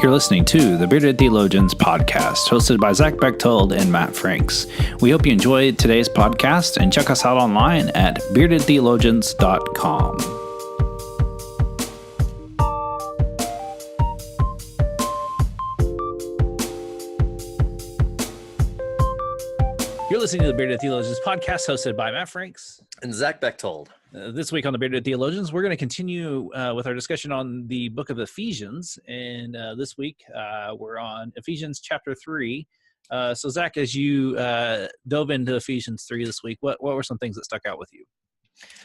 You're listening to the Bearded Theologians podcast, hosted by Zach Bechtold and Matt Franks. We hope you enjoyed today's podcast and check us out online at beardedtheologians.com. You're listening to the Bearded Theologians podcast, hosted by Matt Franks and Zach Bechtold. This week on the Bearded Theologians, we're going to continue with our discussion on the book of Ephesians. And this week, we're on Ephesians chapter 3. So, Zach, as you dove into Ephesians 3 this week, what were some things that stuck out with you?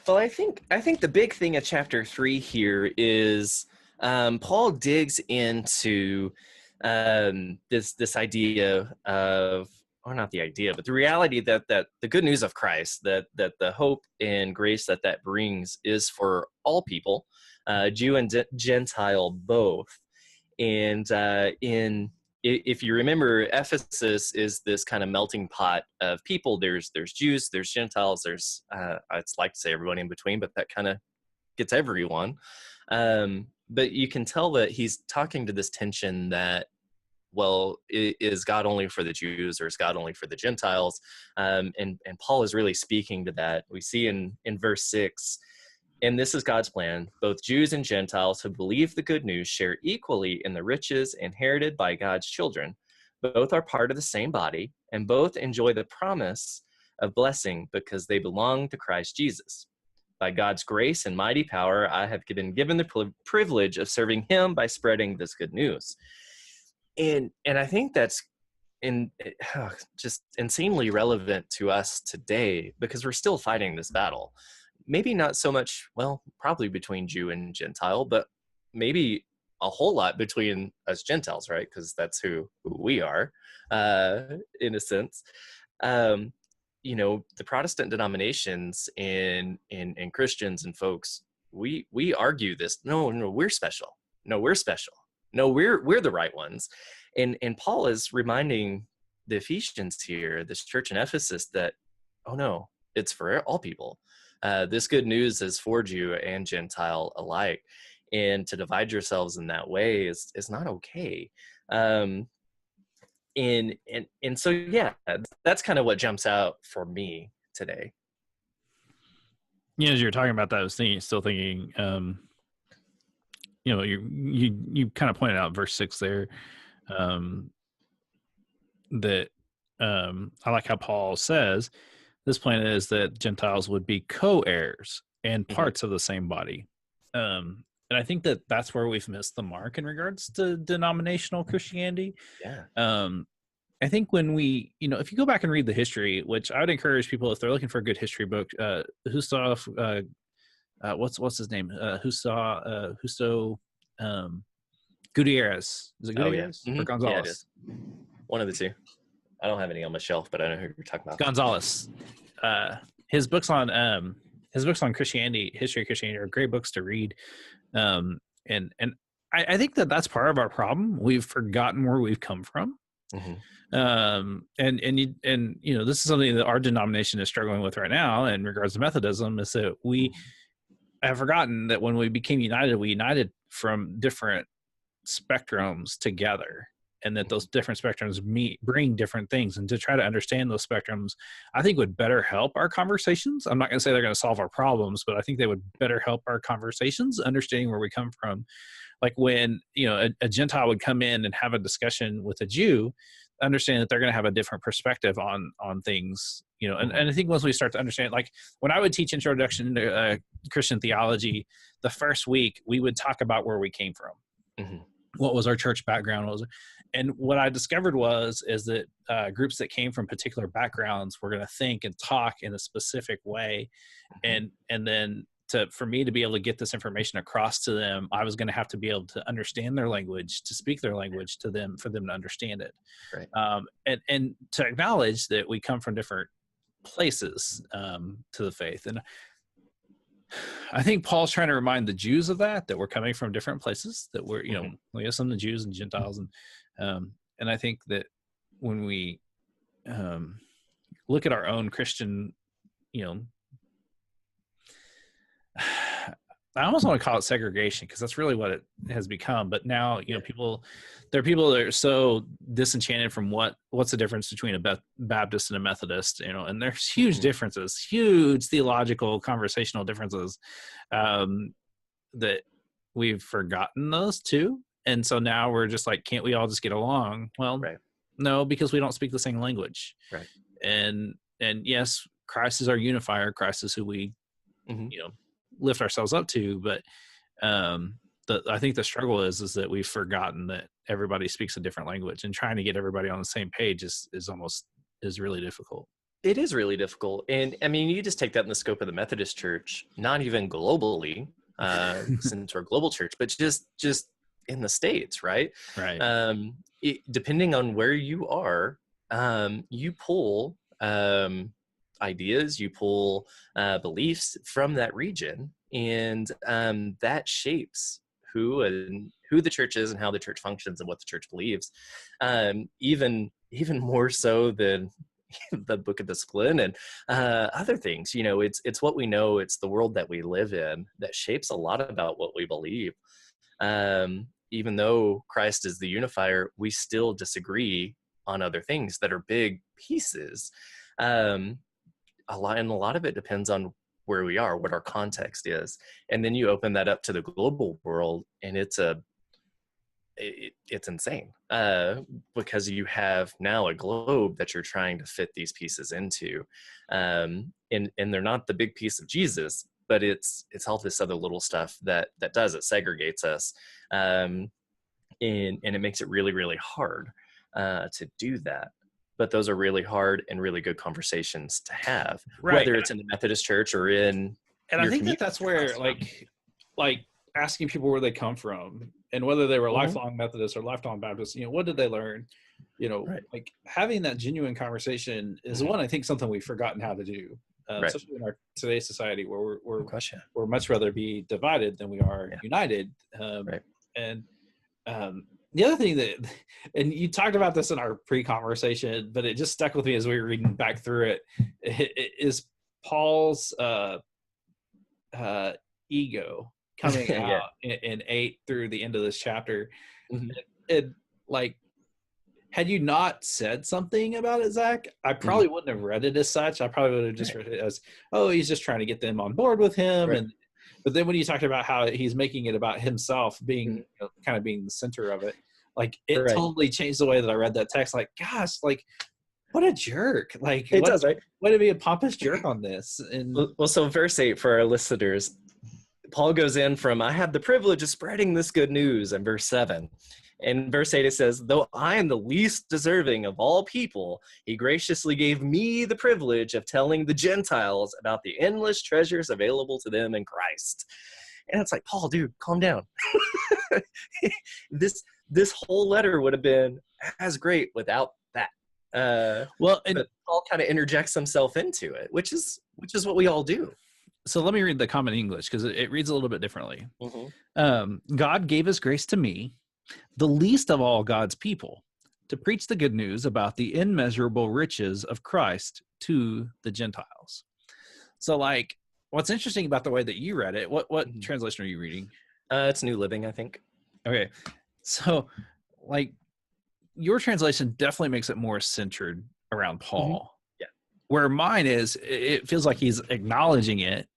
Well, I think the big thing of chapter 3 here is Paul digs into this idea of, or not the idea, but the reality that the good news of Christ, that the hope and grace that brings is for all people, Jew and Gentile both. And if you remember, Ephesus is this kind of melting pot of people. There's Jews, there's Gentiles, there's I'd like to say everyone in between, but that kind of gets everyone. But you can tell that he's talking to this tension that, well, is God only for the Jews or is God only for the Gentiles? And Paul is really speaking to that. We see in verse 6, and this is God's plan. Both Jews and Gentiles who believe the good news share equally in the riches inherited by God's children. Both are part of the same body, and both enjoy the promise of blessing because they belong to Christ Jesus. By God's grace and mighty power, I have been given the privilege of serving him by spreading this good news. And I think that's just insanely relevant to us today because we're still fighting this battle. Maybe not so much, well, probably between Jew and Gentile, but maybe a whole lot between us Gentiles, right? Because that's who we are, in a sense. The Protestant denominations and Christians and folks, we argue this. No, we're special. No, we're special. No, we're the right ones. And Paul is reminding the Ephesians here, this church in Ephesus, that, oh no, it's for all people. This good news is for Jew and Gentile alike. And to divide yourselves in that way is not okay. And so, yeah, that's kind of what jumps out for me today. Yeah, as you were talking about that, I was still thinking, you kind of pointed out verse 6 there, that I like how Paul says this plan is that Gentiles would be co-heirs and parts of the same body. And I think that's where we've missed the mark in regards to denominational Christianity. Yeah. I think when we, if you go back and read the history, which I would encourage people, if they're looking for a good history book, Husto, what's his name? Husto Gutierrez. Is it Gutierrez? Oh, yeah. Or Gonzalez? Yeah, it is. One of the two. I don't have any on my shelf, but I know who you're talking about. Gonzalez. His books on Christianity, history of Christianity, are great books to read. And I think that's part of our problem. We've forgotten where we've come from. Mm-hmm. This is something that our denomination is struggling with right now in regards to Methodism, is that we have forgotten that when we became united, we united from different spectrums together, and that those different spectrums bring different things. And to try to understand those spectrums, I think would better help our conversations. I'm not going to say they're going to solve our problems, but I think they would better help our conversations, understanding where we come from. Like when, a Gentile would come in and have a discussion with a Jew, understand that they're going to have a different perspective on things, and I think once we start to understand, like when I would teach introduction to Christian theology, the first week we would talk about where we came from. Mm-hmm. What was our church background? And what I discovered is that groups that came from particular backgrounds were going to think and talk in a specific way. And then for me to be able to get this information across to them, I was going to have to be able to understand their language, to speak their language to them, for them to understand it. Right. And to acknowledge that we come from different places to the faith. And I think Paul's trying to remind the Jews of that we're coming from different places, that we're, we have some of the Jews and Gentiles. And I think that when we look at our own Christian, I almost want to call it segregation, because that's really what it has become. But now, there are people that are so disenchanted from what's the difference between a Baptist and a Methodist, and there's huge differences, huge theological, conversational differences, that we've forgotten those too. And so now we're just like, can't we all just get along? Well, Right. no, because we don't speak the same language. Right. And yes, Christ is our unifier. Christ is who we, lift ourselves up to. But I think the struggle is that we've forgotten that everybody speaks a different language, and trying to get everybody on the same page is really difficult. It is really difficult. And I mean, you just take that in the scope of the Methodist Church, not even globally, since we're a global church, but just in the States, right? Right. Depending on where you are, you pull ideas, you pull beliefs from that region, and that shapes who the church is and how the church functions and what the church believes, even more so than the Book of Discipline and other things. It's what we know, it's the world that we live in that shapes a lot about what we believe. Even though Christ is the unifier, we still disagree on other things that are big pieces. A lot of it depends on where we are, what our context is. And then you open that up to the global world, and it's insane, because you have now a globe that you're trying to fit these pieces into. And they're not the big piece of Jesus, but it's all this other little stuff that it segregates us. And it makes it really, really hard to do that. But those are really hard and really good conversations to have, Right. Whether it's in the Methodist church or in. And I think that's where, like asking people where they come from, and whether they were lifelong Methodists or lifelong Baptists, what did they learn? Right. Like having that genuine conversation is one, I think, something we've forgotten how to do, especially in our today's society, where we're much rather be divided than we are united. Right. And the other thing and you talked about this in our pre-conversation, but it just stuck with me as we were reading back through it is Paul's ego coming out in 8 through the end of this chapter. It like, had you not said something about it, Zach, I probably wouldn't have read it as such. I probably would have just read it as, oh, he's just trying to get them on board with him. Right. But then when you talked about how he's making it about himself being kind of being the center of it, like it totally changed the way that I read that text. Like, gosh, like what a jerk. Like it does, right? Way to be a pompous jerk on this. And well, so verse 8 for our listeners, Paul goes in from, I have the privilege of spreading this good news, in verse 7. In verse 8 it says, though I am the least deserving of all people, he graciously gave me the privilege of telling the Gentiles about the endless treasures available to them in Christ. And it's like, Paul, dude, calm down. This whole letter would have been as great without that. But Paul kind of interjects himself into it, which is what we all do. So let me read the Common English, because it reads a little bit differently. God gave his grace to me, the least of all God's people, to preach the good news about the immeasurable riches of Christ to the Gentiles. So, like, what's interesting about the way that you read it, what translation are you reading? It's New Living, I think. Okay. So, like, your translation definitely makes it more centered around Paul. Yeah. Where mine is, it feels like he's acknowledging it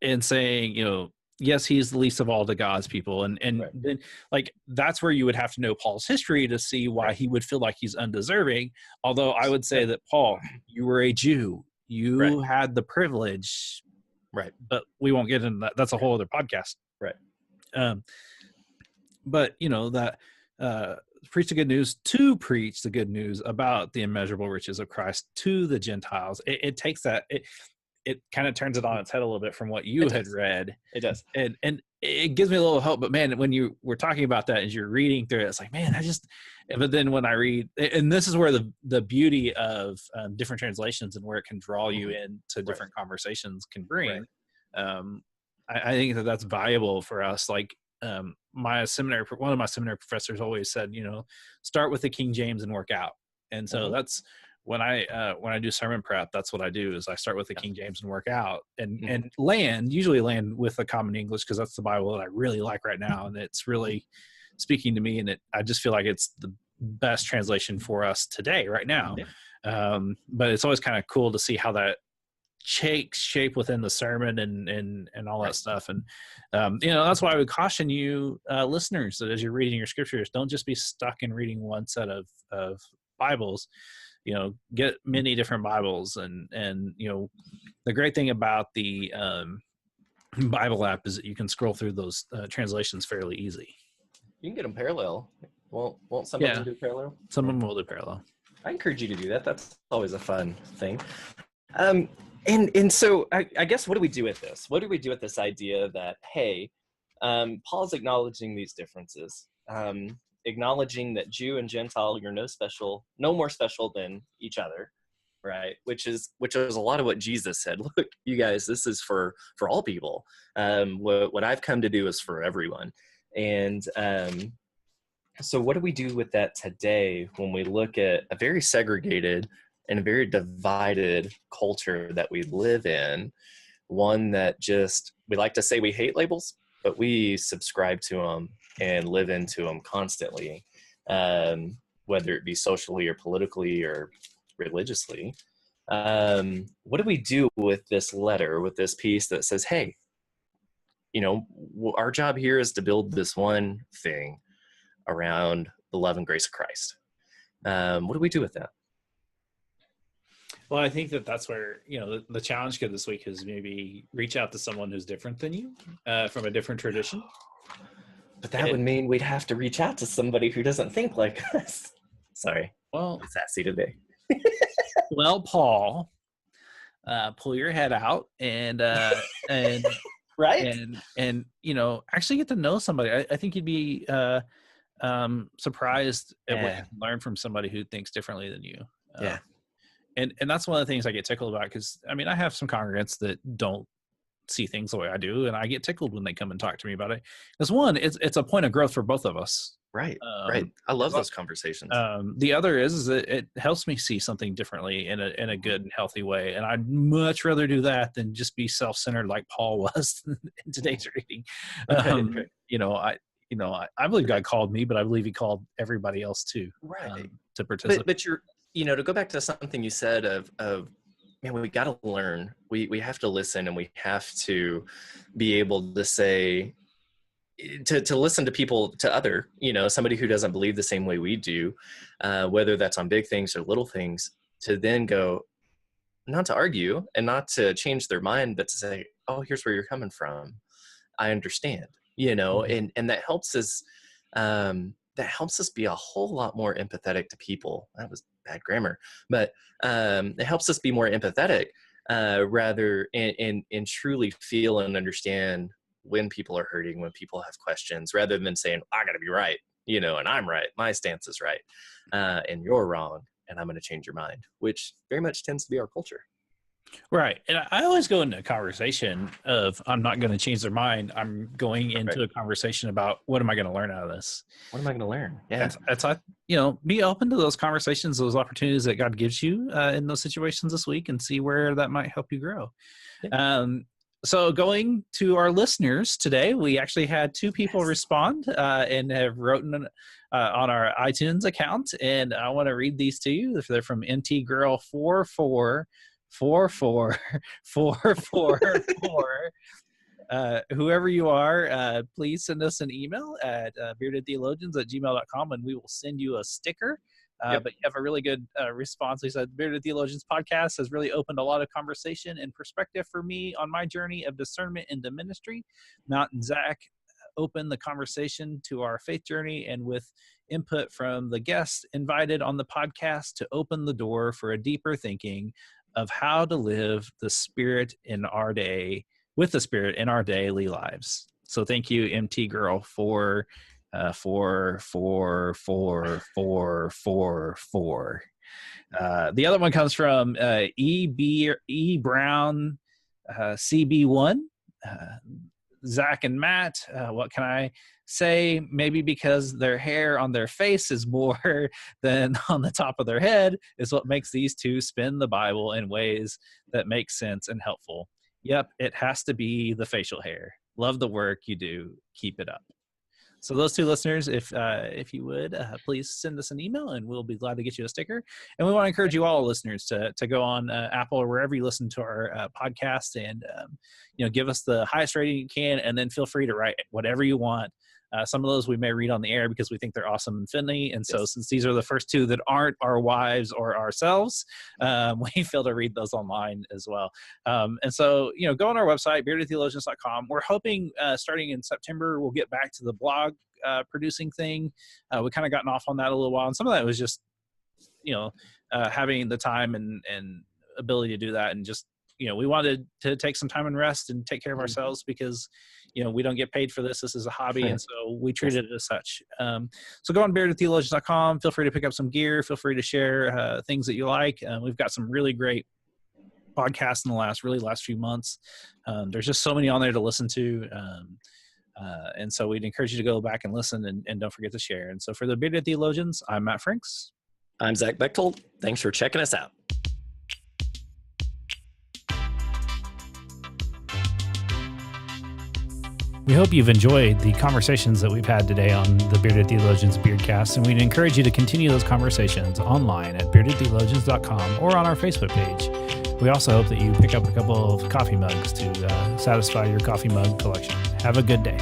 and saying, yes, he's the least of all the God's people. And then, like, that's where you would have to know Paul's history to see why he would feel like he's undeserving. Although I would say that, Paul, you were a Jew. You had the privilege. Right. But we won't get into that. That's a whole other podcast. Right. But, that preach the good news, to preach the good news about the immeasurable riches of Christ to the Gentiles. It takes that, it kind of turns it on its head a little bit from what you had read. It does. And it gives me a little hope. But man, when you were talking about that, as you're reading through it, it's like, man, but then when I read, and this is where the beauty of different translations and where it can draw you into different conversations can bring. I think that's valuable for us. Like, one of my seminary professors always said, start with the King James and work out. And so that's when I do sermon prep, that's what I do is I start with the King James and work out and Mhm. usually land with the Common English because that's the Bible that I really like right now, and it's really speaking to me, and I just feel like it's the best translation for us today right now. Yeah. But it's always kind of cool to see how that takes shape within the sermon and all that Right. stuff. And that's why I would caution you listeners that as you're reading your scriptures, don't just be stuck in reading one set of Bibles. Get many different Bibles. And the great thing about the Bible app is that you can scroll through those translations fairly easy. You can get them parallel. Won't some of Yeah, them do parallel? some of them will do parallel. I encourage you to do that. That's always a fun thing. And so I guess what do we do with this? What do we do with this idea that, hey, Paul's acknowledging these differences, acknowledging that Jew and Gentile, you're no more special than each other, right? Which is a lot of what Jesus said. Look, you guys, this is for all people. What I've come to do is for everyone. And so what do we do with that today when we look at a very segregated and a very divided culture that we live in? One that we like to say we hate labels, but we subscribe to them and live into them constantly, whether it be socially or politically or religiously. What do we do with this letter, with this piece that says, hey, our job here is to build this one thing around the love and grace of Christ? What do we do with that? Well, I think that's where, the challenge this week is maybe reach out to someone who's different than you, from a different tradition. But that would mean we'd have to reach out to somebody who doesn't think like us. Sorry. Well, I'm sassy today. well, Paul, pull your head out and right. and actually get to know somebody. I think you'd be surprised at what you can learn from somebody who thinks differently than you. Yeah. And that's one of the things I get tickled about, because I have some congregants that don't see things the way I do, and I get tickled when they come and talk to me about it. Because one, it's a point of growth for both of us. Right. Right. I love those conversations. The other is that it helps me see something differently in a good and healthy way, and I'd much rather do that than just be self-centered like Paul was in today's reading. I believe God called me, but I believe He called everybody else too, right, to participate. But you're, to go back to something you said of man, we got to learn. We have to listen, and we have to be able to say, to listen to people, to other, somebody who doesn't believe the same way we do, whether that's on big things or little things, to then go, not to argue and not to change their mind, but to say, oh, here's where you're coming from. I understand, and that helps us. That helps us be a whole lot more empathetic to people. That was bad grammar, but it helps us be more empathetic, rather and truly feel and understand when people are hurting, when people have questions, rather than saying, I got to be right, and I'm right, my stance is right, and you're wrong, and I'm going to change your mind, which very much tends to be our culture. Right. And I always go into a conversation of, I'm not going to change their mind. I'm going into a conversation about, what am I going to learn out of this? What am I going to learn? Yeah. Be open to those conversations, those opportunities that God gives you in those situations this week, and see where that might help you grow. Yeah. So going to our listeners today, we actually had 2 people respond and have written on our iTunes account. And I want to read these to you. They're from MT Girl 444444. Whoever you are, please send us an email at beardedtheologians@gmail.com, and we will send you a sticker. But you have a really good response. He said, Bearded Theologians podcast has really opened a lot of conversation and perspective for me on my journey of discernment into ministry. Matt and Zach opened the conversation to our faith journey, and with input from the guests invited on the podcast to open the door for a deeper thinking of how to live the Spirit in our day, with the Spirit in our daily lives. So thank you, MT Girl, for 44444. The other one comes from E Brown CB1. Zach and Matt, what can I say? Maybe because their hair on their face is more than on the top of their head is what makes these two spin the Bible in ways that make sense and helpful. Yep, it has to be the facial hair. Love the work you do. Keep it up. So those two listeners, if you would, please send us an email and we'll be glad to get you a sticker. And we want to encourage you all listeners to go on Apple or wherever you listen to our podcast and, give us the highest rating you can, and then feel free to write whatever you want. Some of those we may read on the air because we think they're awesome and funny. And so since these are the first two that aren't our wives or ourselves, we feel to read those online as well. And so, go on our website, beardedtheologians.com. We're hoping starting in September, we'll get back to the blog producing thing. We kind of gotten off on that a little while. And some of that was just, having the time and ability to do that. And just, we wanted to take some time and rest and take care of ourselves because, we don't get paid for this. This is a hobby. And so we treat it as such. So go on beardedtheologians.com. Feel free to pick up some gear. Feel free to share things that you like. We've got some really great podcasts in the last few months. There's just so many on there to listen to. And so we'd encourage you to go back and listen and don't forget to share. And so for the Bearded Theologians, I'm Matt Franks. I'm Zach Bechtold. Thanks for checking us out. We hope you've enjoyed the conversations that we've had today on the Bearded Theologians Beardcast, and we'd encourage you to continue those conversations online at beardedtheologians.com or on our Facebook page. We also hope that you pick up a couple of coffee mugs to satisfy your coffee mug collection. Have a good day.